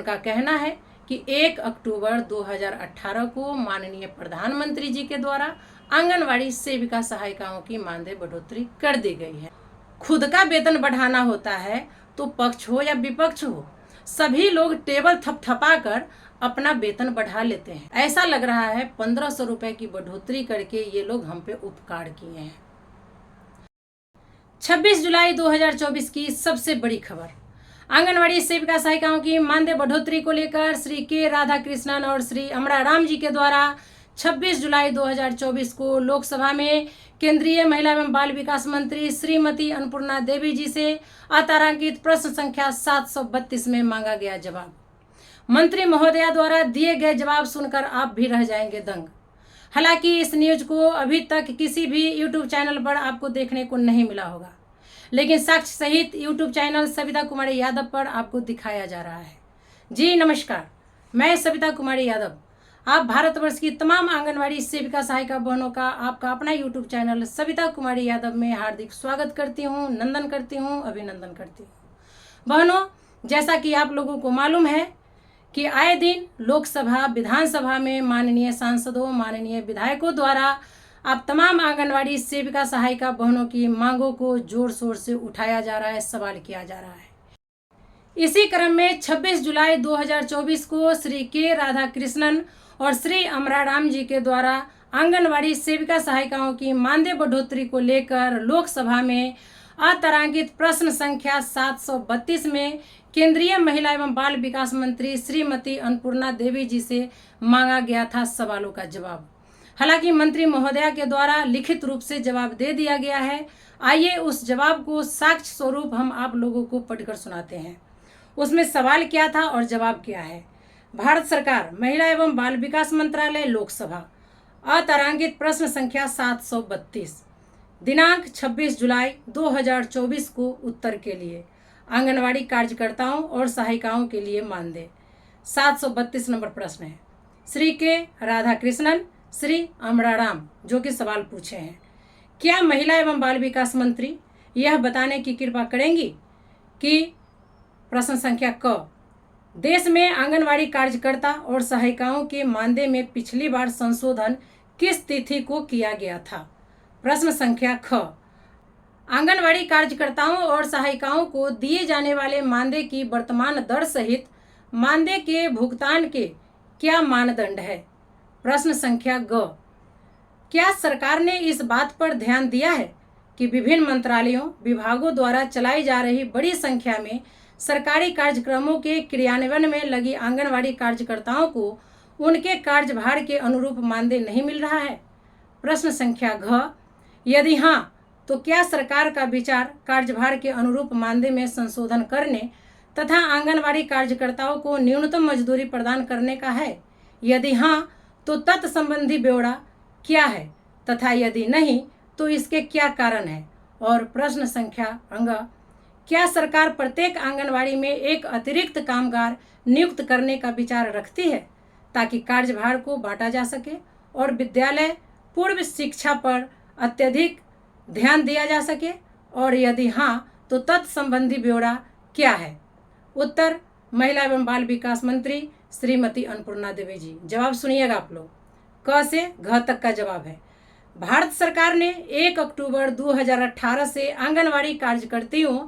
उनका कहना है कि 1 अक्टूबर 2018 को माननीय प्रधानमंत्री जी के द्वारा आंगनवाड़ी सेविका सहायिकाओं की मानदेय बढ़ोतरी कर दी गई है। खुद का वेतन बढ़ाना होता है तो पक्ष हो या विपक्ष हो, सभी लोग टेबल थपथपा कर अपना वेतन बढ़ा लेते हैं। ऐसा लग रहा है 1500 रुपए की बढ़ोतरी करके ये लोग हम पे उपकार किए हैं। 26 जुलाई 2024 की सबसे बड़ी खबर, आंगनवाड़ी सेविका सहायिकाओं की मानदेय बढ़ोतरी को लेकर श्री के राधाकृष्णन और श्री अमराराम जी के द्वारा 26 जुलाई 2024 को लोकसभा में केंद्रीय महिला एवं बाल विकास मंत्री श्रीमती अन्नपूर्णा देवी जी से अतारांकित प्रश्न संख्या 732 में मांगा गया जवाब। मंत्री महोदया द्वारा दिए गए जवाब सुनकर आप भी रह जाएंगे दंग। हालांकि इस न्यूज को अभी तक किसी भी यूट्यूब चैनल पर आपको देखने को नहीं मिला होगा, लेकिन साक्ष्य सहित यूट्यूब चैनल सविता कुमारी यादव पर आपको दिखाया जा रहा है। जी नमस्कार, मैं सविता कुमारी यादव, आप भारतवर्ष की तमाम आंगनवाड़ी सेविका सहायिका बहनों का आपका अपना यूट्यूब चैनल सविता कुमारी यादव में हार्दिक स्वागत करती हूँ, नंदन करती हूँ, अभिनंदन करती हूँ। बहनों, जैसा कि आप लोगों को मालूम है कि आए दिन लोकसभा विधानसभा में माननीय सांसदों, माननीय विधायकों द्वारा आप तमाम आंगनवाड़ी सेविका सहायिका बहनों की मांगों को जोर शोर से उठाया जा रहा है, सवाल किया जा रहा है। इसी क्रम में 26 जुलाई 2024 को श्री के राधाकृष्णन और श्री अमराराम जी के द्वारा आंगनवाड़ी सेविका सहायिकाओं की मानदेय बढ़ोतरी को लेकर लोकसभा में अतारांकित प्रश्न संख्या 732 में केंद्रीय महिला एवं बाल विकास मंत्री श्रीमती अन्नपूर्णा देवी जी से मांगा गया था सवालों का जवाब। हालांकि मंत्री महोदया के द्वारा लिखित रूप से जवाब दे दिया गया है। आइए उस जवाब को साक्ष्य स्वरूप हम आप लोगों को पढ़कर सुनाते हैं। उसमें सवाल क्या था और जवाब क्या है। भारत सरकार महिला एवं बाल विकास मंत्रालय लोकसभा अतारांकित प्रश्न संख्या 732 दिनांक 26 जुलाई 2024 को उत्तर के लिए आंगनवाड़ी कार्यकर्ताओं और सहायिकाओं के लिए मानदेय 732 नंबर प्रश्न है। श्री के राधाकृष्णन, श्री अमराराम जो कि सवाल पूछे हैं, क्या महिला एवं बाल विकास मंत्री यह बताने की कृपा करेंगी कि प्रश्न संख्या क, देश में आंगनवाड़ी कार्यकर्ता और सहायिकाओं के मानदेय में पिछली बार संशोधन किस तिथि को किया गया था। प्रश्न संख्या ख, आंगनवाड़ी कार्यकर्ताओं और सहायिकाओं को दिए जाने वाले मानदेय की वर्तमान दर सहित मानदेय के भुगतान के क्या मानदंड है। प्रश्न संख्या ग, क्या सरकार ने इस बात पर ध्यान दिया है कि विभिन्न मंत्रालयों विभागों द्वारा चलाई जा रही बड़ी संख्या में सरकारी कार्यक्रमों के क्रियान्वयन में लगी आंगनवाड़ी कार्यकर्ताओं को उनके कार्यभार के अनुरूप मानदेय नहीं मिल रहा है। प्रश्न संख्या घ, यदि हाँ तो क्या सरकार का विचार कार्यभार के अनुरूप मानदेय में संशोधन करने तथा आंगनवाड़ी कार्यकर्ताओं को न्यूनतम मजदूरी प्रदान करने का है। यदि हाँ तो तत्संबंधी ब्यौरा क्या है तथा यदि नहीं तो इसके क्या कारण है। और प्रश्न संख्या अंग, क्या सरकार प्रत्येक आंगनवाड़ी में एक अतिरिक्त कामगार नियुक्त करने का विचार रखती है ताकि कार्यभार को बांटा जा सके और विद्यालय पूर्व शिक्षा पर अत्यधिक ध्यान दिया जा सके, और यदि हाँ तो तत्संबंधी ब्यौरा क्या है। उत्तर महिला एवं बाल विकास मंत्री श्रीमती अन्नपूर्णा देवी जी। जवाब सुनिएगा आप लोग, क से घ तक का जवाब है। भारत सरकार ने 1 अक्टूबर 2018 से आंगनवाड़ी कार्यकर्तियों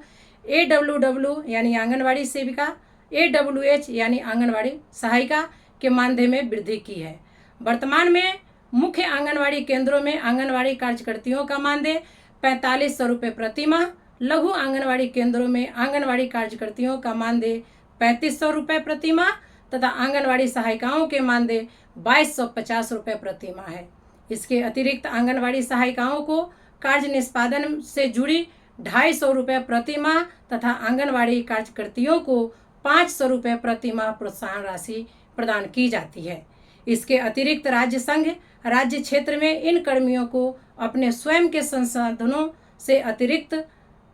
AWW यानी आंगनवाड़ी सेविका, AWH यानी आंगनवाड़ी सहायिका के मानदेय में वृद्धि की है। वर्तमान में मुख्य आंगनवाड़ी केंद्रों में आंगनवाड़ी कार्यकर्तियों का मानदेय 4500 रुपये प्रति माह, लघु आंगनवाड़ी केंद्रों में आंगनवाड़ी कार्यकर्तियों का मानदेय 3500 रुपये प्रति माह तथा आंगनवाड़ी सहायिकाओं के मानदेय 2250 रुपये प्रति माह है। इसके अतिरिक्त आंगनवाड़ी सहायिकाओं को कार्य निष्पादन से जुड़ी 250 रुपये प्रति माह तथा आंगनवाड़ी कार्यकर्तियों को 500 रुपये प्रति माह प्रोत्साहन राशि प्रदान की जाती है। इसके अतिरिक्त राज्य संघ राज्य क्षेत्र में इन कर्मियों को अपने स्वयं के संसाधनों से अतिरिक्त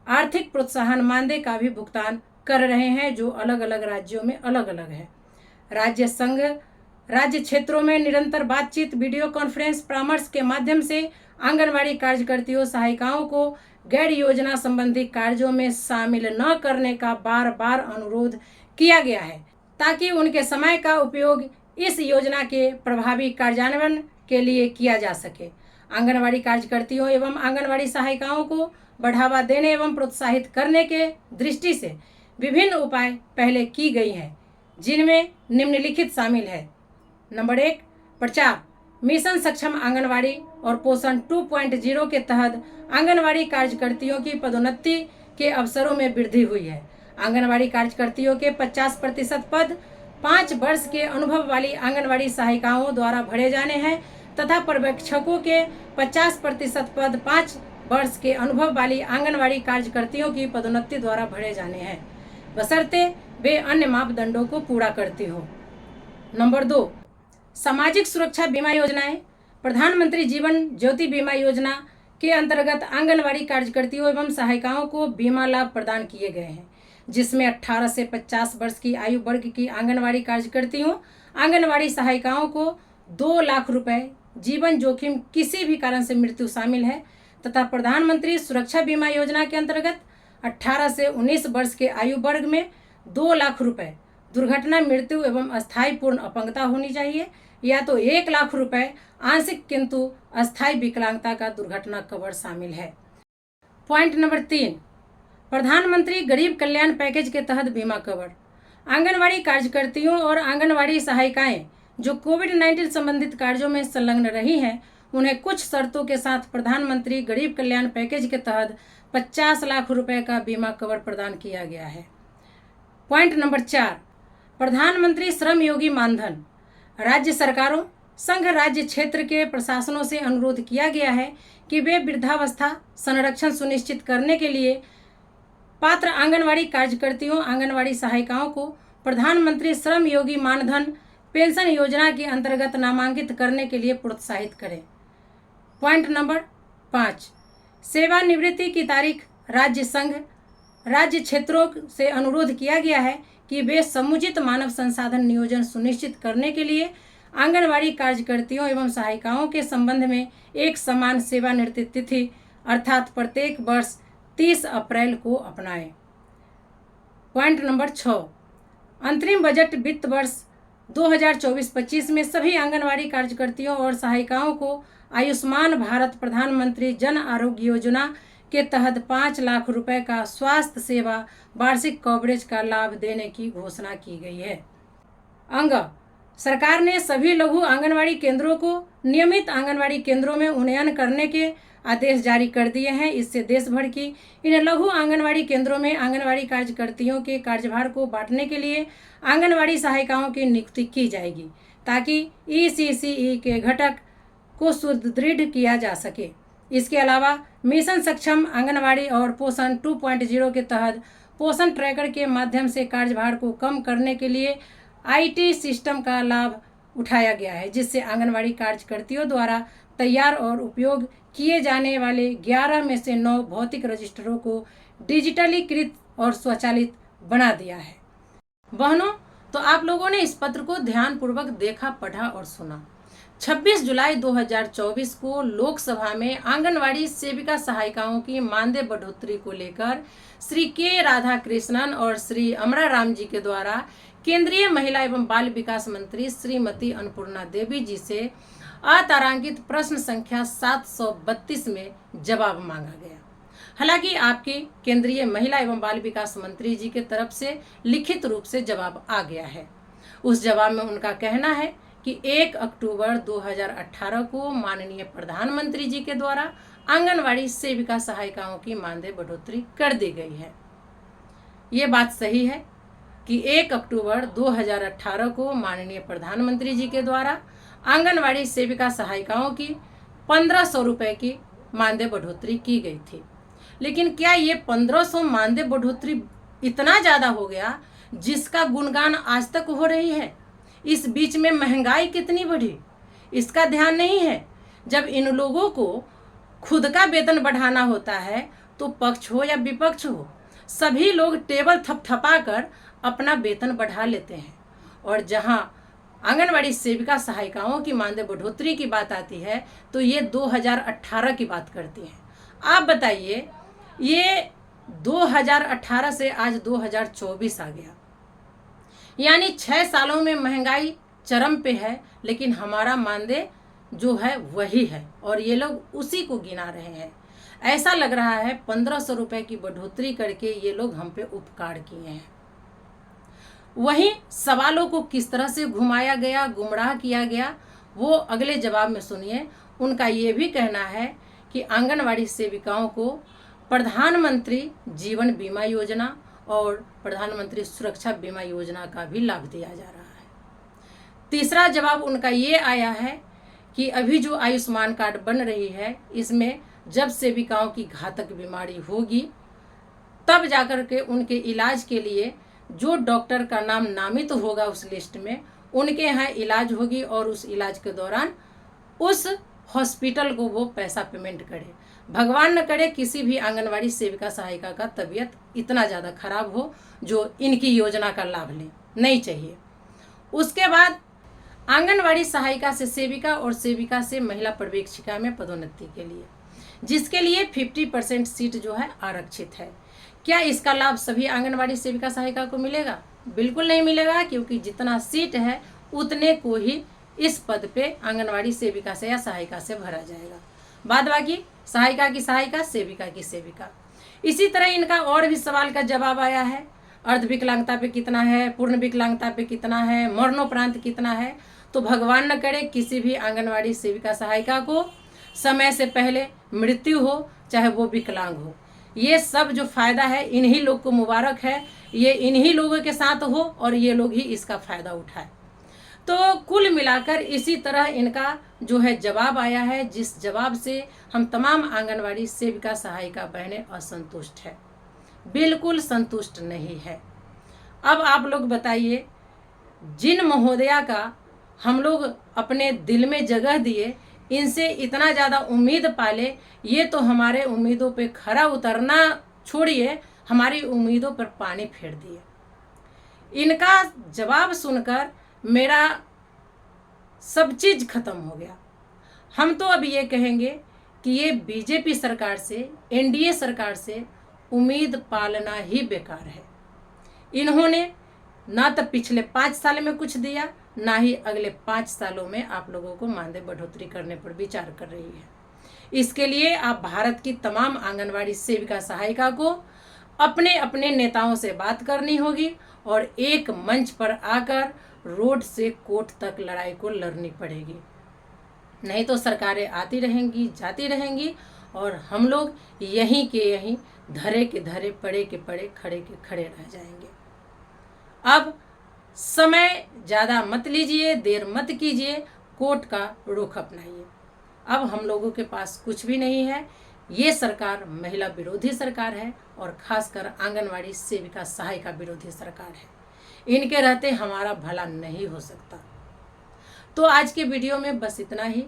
आर्थिक प्रोत्साहन मानदेय का भी भुगतान कर रहे हैं, जो अलग अलग राज्यों में अलग अलग है। राज्य संघ राज्य क्षेत्रों में निरंतर बातचीत, वीडियो कॉन्फ्रेंस, परामर्श के माध्यम से आंगनवाड़ी कार्यकर्तियों सहायिकाओं को गैर योजना संबंधी कार्यों में शामिल न करने का बार बार अनुरोध किया गया है। ताकि उनके समय का उपयोग इस योजना के प्रभावी कार्यान्वयन के लिए किया जा सके। आंगनवाड़ी कार्यकर्तियों एवं आंगनवाड़ी सहायिकाओं को बढ़ावा देने एवं प्रोत्साहित करने के दृष्टि से विभिन्न उपाय पहले की गई हैं, जिनमें निम्नलिखित शामिल है। नंबर 1, प्रचार। मिशन सक्षम आंगनवाड़ी और पोषण 2.0 के तहत आंगनवाड़ी कार्यकर्तियों की पदोन्नति के अवसरों में वृद्धि हुई है। आंगनवाड़ी कार्यकर्तियों के 50% पद 5 वर्ष के अनुभव वाली आंगनवाड़ी सहायिकाओं द्वारा भरे जाने हैं तथा पर्यवेक्षकों के 50% पद 5 वर्ष के अनुभव वाली आंगनवाड़ी कार्यकर्तियों की पदोन्नति द्वारा भरे जाने हैं, बशर्ते वे अन्य मापदंडों को पूरा करती हो। नंबर 2, सामाजिक सुरक्षा बीमा योजनाएं। प्रधानमंत्री जीवन ज्योति बीमा योजना के अंतर्गत आंगनवाड़ी कार्यकर्तियों एवं सहायिकाओं को बीमा लाभ प्रदान किए गए हैं, जिसमें 18 से 50 वर्ष की आयु वर्ग की आंगनवाड़ी कार्यकर्तियों, आंगनवाड़ी सहायिकाओं को 2 लाख रुपए, जीवन जोखिम किसी भी कारण से मृत्यु शामिल है, तथा प्रधानमंत्री सुरक्षा बीमा योजना के अंतर्गत 18 से 19 वर्ष के आयु वर्ग में 2 लाख रुपए, दुर्घटना, मृत्यु एवं अस्थायी पूर्ण अपंगता होनी चाहिए, या तो 1 लाख रुपए आंशिक किंतु अस्थायी विकलांगता का दुर्घटना कवर शामिल है। पॉइंट नंबर 3, प्रधानमंत्री गरीब कल्याण पैकेज के तहत बीमा कवर। आंगनवाड़ी कार्यकर्तियों और आंगनवाड़ी सहायिकाएं जो कोविड-19 संबंधित कार्यों में संलग्न रही हैं, उन्हें कुछ शर्तों के साथ प्रधानमंत्री गरीब कल्याण पैकेज के तहत 50 लाख रुपए का बीमा कवर प्रदान किया गया है। पॉइंट नंबर 4, प्रधानमंत्री श्रम योगी मानधन। राज्य सरकारों, संघ राज्य क्षेत्र के प्रशासनों से अनुरोध किया गया है कि वे वृद्धावस्था संरक्षण सुनिश्चित करने के लिए पात्र आंगनवाड़ी कार्यकर्तियों, आंगनवाड़ी सहायिकाओं को प्रधानमंत्री श्रम योगी मानधन पेंशन योजना के अंतर्गत नामांकित करने के लिए प्रोत्साहित करें। पॉइंट नंबर 5, सेवानिवृत्ति की तारीख। राज्य संघ राज्य क्षेत्रों से अनुरोध किया गया है कि वे समुचित मानव संसाधन नियोजन सुनिश्चित करने के लिए आंगनवाड़ी कार्यकर्तियों एवं सहायिकाओं के संबंध में एक समान सेवानिवृत्ति तिथि अर्थात प्रत्येक वर्ष 30 अप्रैल को अपनाएं। पॉइंट नंबर 6, अंतरिम बजट वित्त वर्ष 2024-25 में सभी आंगनवाड़ी कार्यकर्तियों और सहायिकाओं को आयुष्मान भारत प्रधानमंत्री जन आरोग्य योजना के तहत 5 लाख रुपए का स्वास्थ्य सेवा वार्षिक कवरेज का लाभ देने की घोषणा की गई है। अंग, सरकार ने सभी लघु आंगनवाड़ी केंद्रों को नियमित आंगनवाड़ी केंद्रों में उन्नयन करने के आदेश जारी कर दिए हैं। इससे देश भर की इन लघु आंगनवाड़ी केंद्रों में आंगनवाड़ी कार्यकर्तियों के कार्यभार को बांटने के लिए आंगनवाड़ी सहायिकाओं की नियुक्ति की जाएगी, ताकि ECCE के घटक को सुदृढ़ किया जा सके। इसके अलावा मिशन सक्षम आंगनवाड़ी और पोषण 2.0 के तहत पोषण ट्रैकर के माध्यम से कार्यभार को कम करने के लिए IT सिस्टम का लाभ उठाया गया है, जिससे आंगनवाड़ी कार्यकर्तियों द्वारा तैयार और उपयोग किए जाने वाले 11 में से 9 भौतिक रजिस्टरों को डिजिटलीकृत और स्वचालित बना दिया है। बहनों, तो आप लोगों ने इस पत्र को ध्यानपूर्वक देखा, पढ़ा और सुना। 26 जुलाई 2024 को लोकसभा में आंगनवाड़ी सेविका सहायिकाओं की मानदेय बढ़ोतरी को लेकर श्री के राधाकृष्णन और श्री अमरा राम जी के द्वारा केंद्रीय महिला एवं बाल विकास मंत्री श्रीमती अन्नपूर्णा देवी जी से अतारांकित प्रश्न संख्या 732 में जवाब मांगा गया। हालांकि आपके केंद्रीय महिला एवं बाल विकास मंत्री जी के तरफ से लिखित रूप से जवाब आ गया है। उस जवाब में उनका कहना है कि 1 अक्टूबर 2018 को माननीय प्रधानमंत्री जी के द्वारा आंगनवाड़ी सेविका सहायिकाओं की मानदेय बढ़ोतरी कर दी गई है। ये बात सही है कि 1 अक्टूबर 2018 को माननीय प्रधानमंत्री जी के द्वारा आंगनवाड़ी सेविका सहायिकाओं की 1500 रुपये की मानदेय बढ़ोतरी की गई थी। लेकिन क्या ये 1500 मानदेय बढ़ोतरी इतना ज़्यादा हो गया जिसका गुणगान आज तक हो रही है? इस बीच में महंगाई कितनी बढ़ी, इसका ध्यान नहीं है। जब इन लोगों को खुद का वेतन बढ़ाना होता है तो पक्ष हो या विपक्ष हो, सभी लोग टेबल थपथपा कर अपना वेतन बढ़ा लेते हैं। और जहां आंगनवाड़ी सेविका सहायिकाओं की मानदेय बढ़ोतरी की बात आती है तो ये 2018 की बात करती हैं। आप बताइए, ये 2018 से आज 2024 आ गया, यानी 6 सालों में महंगाई चरम पे है, लेकिन हमारा मानदेय जो है वही है और ये लोग उसी को गिना रहे हैं। ऐसा लग रहा है 1500 रुपये की बढ़ोतरी करके ये लोग हम पे उपकार किए हैं। वहीं सवालों को किस तरह से घुमाया गया, गुमराह किया गया, वो अगले जवाब में सुनिए। उनका ये भी कहना है कि आंगनवाड़ी सेविकाओं को प्रधानमंत्री जीवन बीमा योजना और प्रधानमंत्री सुरक्षा बीमा योजना का भी लाभ दिया जा रहा है। तीसरा जवाब उनका ये आया है कि अभी जो आयुष्मान कार्ड बन रही है, इसमें जब सेविकाओं की घातक बीमारी होगी तब जाकर के उनके इलाज के लिए जो डॉक्टर का नाम नामित होगा उस लिस्ट में, उनके यहाँ इलाज होगी और उस इलाज के दौरान उस हॉस्पिटल को वो पैसा पेमेंट करे। भगवान न करे किसी भी आंगनवाड़ी सेविका सहायिका का तबीयत इतना ज़्यादा खराब हो जो इनकी योजना का लाभ ले, नहीं चाहिए। उसके बाद आंगनवाड़ी सहायिका से सेविका और सेविका से महिला पर्यवेक्षिका में पदोन्नति के लिए, जिसके लिए 50% सीट जो है आरक्षित है। क्या इसका लाभ सभी आंगनवाड़ी सेविका सहायिका को मिलेगा? बिल्कुल नहीं मिलेगा, क्योंकि जितना सीट है उतने को ही इस पद पे आंगनवाड़ी सेविका से या सहायिका से भरा जाएगा। बाद बाकी सहायिका की सहायिका, सेविका की सेविका। इसी तरह इनका और भी सवाल का जवाब आया है। अर्ध विकलांगता पे कितना है, पूर्ण विकलांगता पे कितना है, मरणोपरांत कितना है। तो भगवान न करे किसी भी आंगनवाड़ी सेविका सहायिका को समय से पहले मृत्यु हो, चाहे वो विकलांग हो। ये सब जो फायदा है इन्हीं लोग को मुबारक है, ये इन्हीं लोगों के साथ हो और ये लोग ही इसका फायदा उठाए। तो कुल मिलाकर इसी तरह इनका जो है जवाब आया है, जिस जवाब से हम तमाम आंगनवाड़ी सेविका सहायिका बहनें असंतुष्ट है, बिल्कुल संतुष्ट नहीं है। अब आप लोग बताइए, जिन महोदया का हम लोग अपने दिल में जगह दिए, इनसे इतना ज़्यादा उम्मीद पाले, ये तो हमारे उम्मीदों पे खरा उतरना छोड़िए, हमारी उम्मीदों पर पानी फेर दिए। इनका जवाब सुनकर मेरा सब चीज़ खत्म हो गया। हम तो अब ये कहेंगे कि ये बीजेपी सरकार से, एनडीए सरकार से उम्मीद पालना ही बेकार है। इन्होंने ना तो पिछले 5 साल में कुछ दिया, ना ही अगले 5 सालों में आप लोगों को मानदेय बढ़ोतरी करने पर विचार कर रही है। इसके लिए आप भारत की तमाम आंगनवाड़ी सेविका सहायिका को अपने अपने नेताओं से बात करनी होगी और एक मंच पर आकर रोड से कोर्ट तक लड़ाई को लड़नी पड़ेगी। नहीं तो सरकारें आती रहेंगी, जाती रहेंगी और हम लोग यहीं के यहीं, धरे के धरे, पड़े के पड़े, खड़े के खड़े रह जाएंगे। अब समय ज़्यादा मत लीजिए, देर मत कीजिए, कोर्ट का रुख अपनाइए। अब हम लोगों के पास कुछ भी नहीं है। ये सरकार महिला विरोधी सरकार है और खासकर आंगनवाड़ी सेविका सहायिका विरोधी सरकार है। इनके रहते हमारा भला नहीं हो सकता। तो आज के वीडियो में बस इतना ही।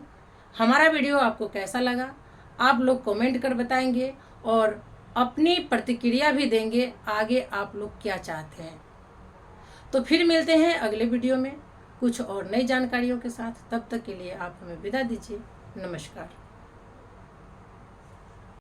हमारा वीडियो आपको कैसा लगा आप लोग कमेंट कर बताएंगे और अपनी प्रतिक्रिया भी देंगे, आगे आप लोग क्या चाहते हैं। तो फिर मिलते हैं अगले वीडियो में कुछ और नई जानकारियों के साथ। तब तक के लिए आप हमें विदा दीजिए। नमस्कार।